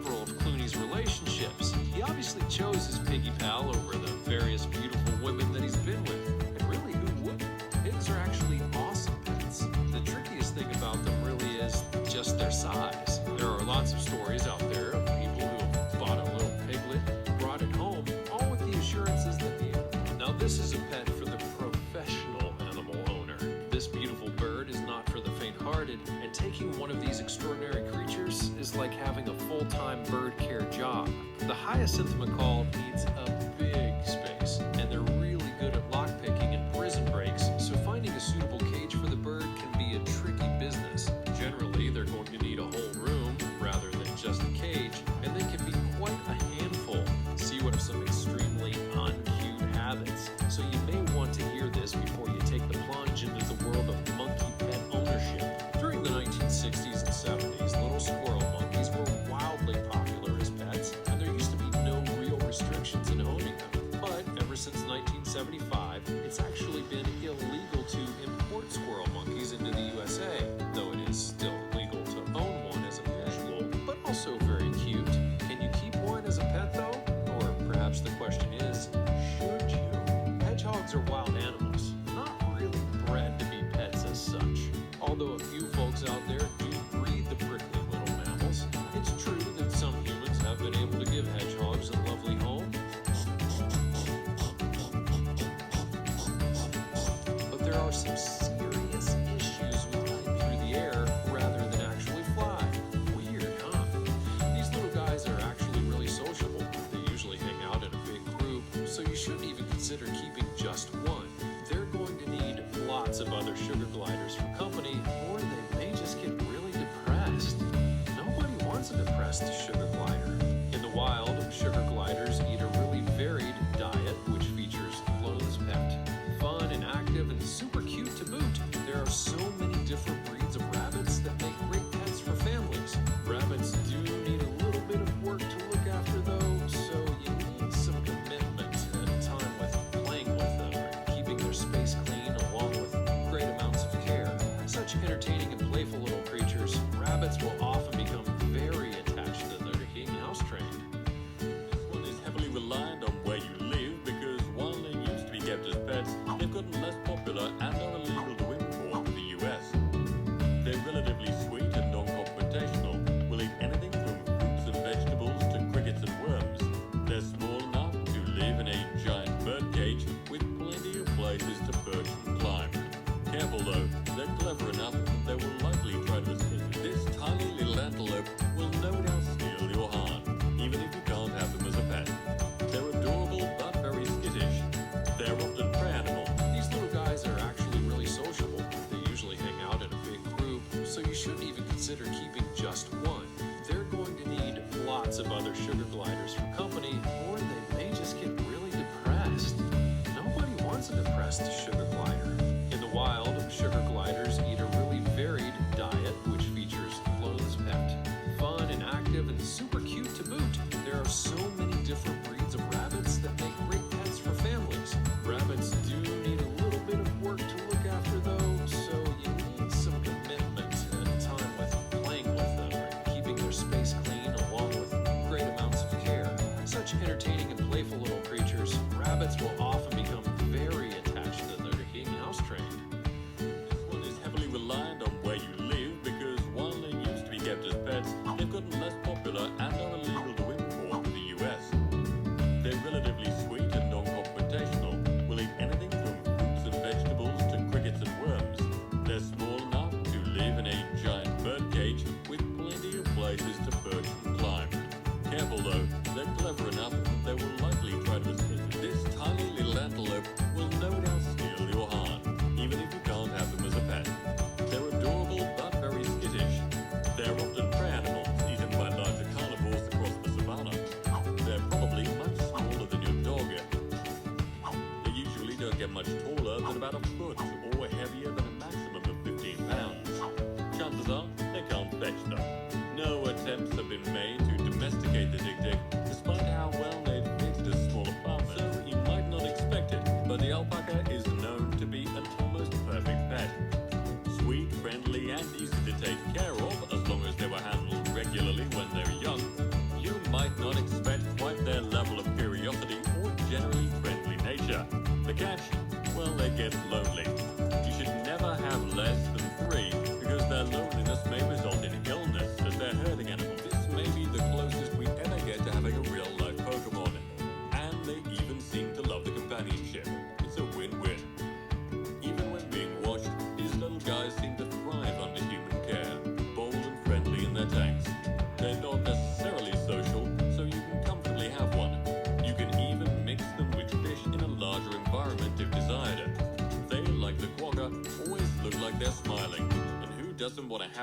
several of Clooney's relationships. He obviously chose his piggy pal over the various beautiful women that he's been with. And really, who wouldn't? Pigs are actually awesome pets. The trickiest thing about them really is just their size. There are lots of stories out there of people who have bought a little piglet, brought it home, all with the assurances that the Now this is a pet for the professional animal owner. This beautiful bird is not for the faint-hearted, and taking one of these extraordinary creatures is like having a full-time bird care job. The hyacinth macaw needs a big space, and they're really good at lockpicking and prison breaks, so finding a suitable cage for the bird can be a tricky business. Generally, they're going to need a whole room rather than just a cage, and they can be quite a handful. See what are some extremely uncute habits. So you may want to hear this before you take the plunge into the world of monkey pet ownership. During the 1960s and 70s, little squirrel monkeys were wildly popular as pets, and there used to be no real restrictions in owning them. But ever since 1975, it's actually been illegal to import squirrel monkeys into the USA, though it is still legal to own one as a visual, but also very cute. Can you keep one as a pet though? Or perhaps the question is, should you? Hedgehogs are wild animals, not really bred to be pets as such. Although a few folks out there do breed the prickly little mammals, it's true that some humans have been able to give hedgehogs a lovely home. But there are some serious issues with running through the air rather than actually fly. Weird, huh? These little guys are actually really sociable. They usually hang out in a big group, so you shouldn't even consider keeping just one. They're going to need lots of other sugar gliders for company, or they may just get really depressed. Nobody wants a depressed sugar glider. In the wild, sugar gliders eat a really varied diet, which features clothes pet. Fun and active and super cute to boot. There are so many different breeds of rabbits that make great pets for families. Rabbits do need a little bit of work to look after though, so you need some commitment and time with playing with them and keeping their space clean along with great amounts of care. Such entertaining and playful little creatures, rabbits will often become very attached to their being house-trained. This one is heavily reliant on where you live because while they used to be kept as pets, they've gotten less popular and are illegal to import to the US. They're relatively sweet and non-confrontational, will eat anything from fruits and vegetables to crickets and worms. They're small enough to live in a giant bird cage with plenty of places to perch and climb. Careful though, they're clever enough that they will likely try to escape. This tiny little antelope will no doubt steal your heart, even if you can't have them as a pet. They're adorable but very skittish. They're often prey animals. These little guys are actually really sociable. They usually hang out in a big group, so you shouldn't even consider keeping just one. They're going to need lots of other sugar gliders for company, or they may just get really depressed. Nobody wants a depressed sugar glider. In the wild, sugar gliders eat a really varied diet, which features clothes pet. Fun and active and super cute to boot. There are so many different breeds of rabbits that make great pets for families. Rabbits do need a little bit of work to look after though, so you need some commitment and time with playing with them and keeping their space clean along with great amounts of care. Such entertaining and playful little creatures, rabbits will often become very attached to their being house-trained. This one is heavily reliant on where you live because while they used to be kept as pets, they've gotten less popular and are illegal to import to the US. They're relatively sweet and non-confrontational, will eat anything from fruits and vegetables to crickets and worms. They're small enough to live in a giant bird cage with plenty of places to perch and climb. Careful though, they're clever enough that they will likely try to escape. This tiny little antelope will no doubt steal your heart, even if you can't have them as a pet. They're adorable but very skittish. They're often prey animals eaten by larger carnivores across the savannah. They're probably much smaller than your dog. They usually don't get much taller than about a foot or heavier than a maximum of 15 pounds. Chances are they can't fetch them. No attempts have been made to domesticate the dik-dik, despite how well they'd fit a small apartment. So you might not expect it, but the alpaca is known to be an almost perfect pet. Sweet, friendly, and easy to take care of as long as they were handled regularly when they were young. expect quite their level of curiosity or generally friendly nature. The catch? Well, they get lonely. You should never have less than 3 because their loneliness may result in illness as they're herding animals. This may be the closest we ever get to having a real-life Pokemon. And they even seem to love the companionship. It's a win-win. Even when being watched, these little guys seem to thrive under human care, bold and friendly in their tanks. They're not necessarily social, so you can comfortably have one. You can even mix them with fish in a larger environment if desired. They, like the quagga, always look like they're smiling. And who doesn't want to have